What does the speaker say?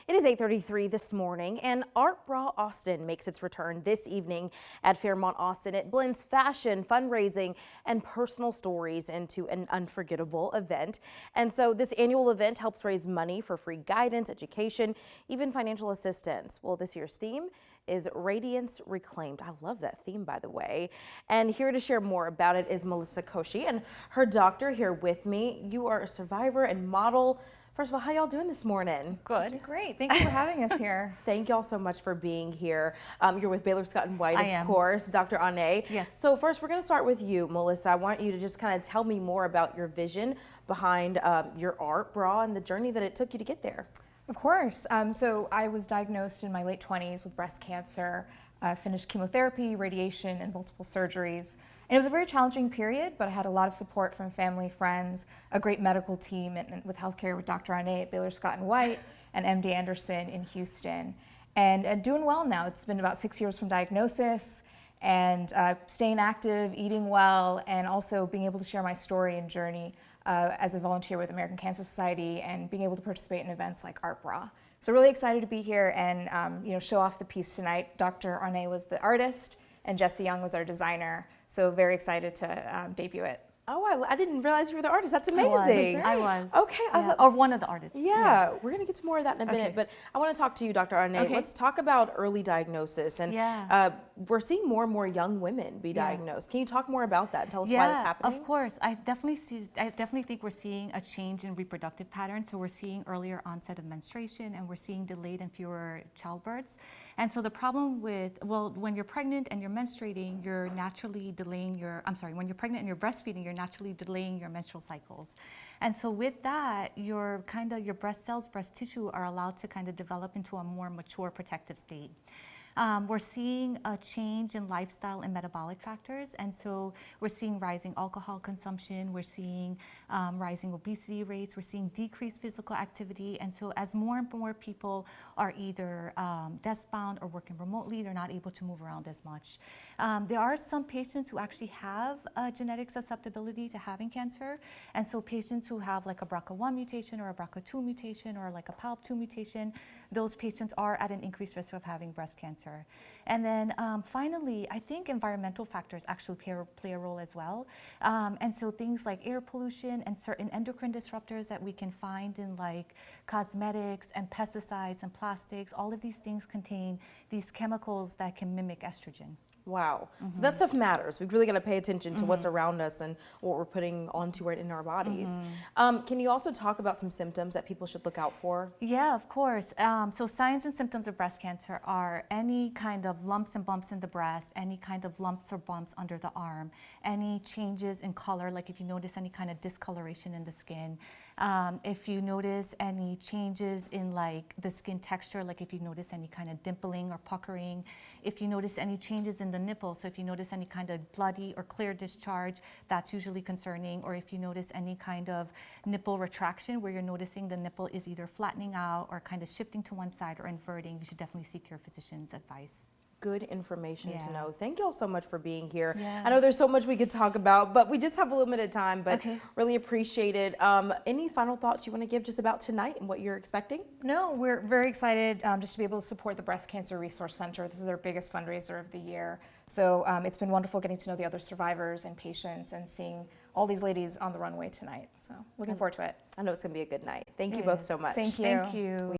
It is 8:33 this morning, and Art Bra Austin makes its return this evening at Fairmont Austin. It blends fashion, fundraising, and personal stories into an unforgettable event. And so this annual event helps raise money for free guidance, education, even financial assistance. Well, this year's theme is Radiance Reclaimed. I love that theme, by the way. And here to share more about it is Melissa Koshy and her doctor here with me. You are a survivor and model. First of all, how y'all doing this morning? Good. Great. Thank you for having us here. Thank y'all so much for being here. You're with Baylor Scott and White, of course, Dr. Ane. Yes. So first, we're going to start with you, Melissa. I want you to just kind of tell me more about your vision behind your Art Bra and the journey that it took you to get there. Of course. So I was diagnosed in my late 20s with breast cancer, finished chemotherapy, radiation, and multiple surgeries. And it was a very challenging period, but I had a lot of support from family, friends, a great medical team, and with healthcare with Dr. Ane at Baylor Scott and White and MD Anderson in Houston. And doing well now. It's been about 6 years from diagnosis, and staying active, eating well, and also being able to share my story and journey as a volunteer with American Cancer Society and being able to participate in events like Art Bra. So really excited to be here and show off the piece tonight. Dr. Ane was the artist and Jesse Young was our designer. So very excited to debut it. Oh, I didn't realize you were the artist. That's amazing. I was. Okay. Yeah. Or one of the artists. Yeah, we're going to get to more of that in a minute, but I want to talk to you, Dr. Ane. Okay. Let's talk about early diagnosis. And we're seeing more and more young women be diagnosed. Can you talk more about that and tell us why that's happening? Of course. I definitely think we're seeing a change in reproductive patterns. So we're seeing earlier onset of menstruation, and we're seeing delayed and fewer childbirths. And so the problem with, when you're pregnant and you're menstruating, you're naturally delaying when you're pregnant and you're breastfeeding, you're naturally delaying your menstrual cycles. And so with that, your breast cells, breast tissue are allowed to kind of develop into a more mature protective state. We're seeing a change in lifestyle and metabolic factors, and so we're seeing rising alcohol consumption, we're seeing rising obesity rates, we're seeing decreased physical activity, and so as more and more people are either desk-bound or working remotely, they're not able to move around as much. There are some patients who actually have a genetic susceptibility to having cancer, and so patients who have like a BRCA1 mutation or a BRCA2 mutation or like a PALB2 mutation, those patients are at an increased risk of having breast cancer. And then finally, I think environmental factors actually play a role as well. And so things like air pollution and certain endocrine disruptors that we can find in like cosmetics and pesticides and plastics, all of these things contain these chemicals that can mimic estrogen. Wow. So that stuff matters. We've really got to pay attention to what's around us and what we're putting onto it in our bodies. Can you also talk about some symptoms that people should look out for? Yeah, of course. So signs and symptoms of breast cancer are any kind of lumps and bumps in the breast, any kind of lumps or bumps under the arm, any changes in color, like if you notice any kind of discoloration in the skin, if you notice any changes in like the skin texture, like if you notice any kind of dimpling or puckering, if you notice any changes in the nipple, so if you notice any kind of bloody or clear discharge, that's usually concerning, or if you notice any kind of nipple retraction where you're noticing the nipple is either flattening out or kind of shifting to one side or inverting, you should definitely seek your physician's advice. Good information to know. Thank you all so much for being here. Yeah. I know there's so much we could talk about, but we just have a limited time, but really appreciate it. Any final thoughts you want to give just about tonight and what you're expecting? No, we're very excited just to be able to support the Breast Cancer Resource Center. This is their biggest fundraiser of the year. So it's been wonderful getting to know the other survivors and patients and seeing all these ladies on the runway tonight. So looking forward to it. I know it's going to be a good night. Thank you both so much. Thank you. Thank you.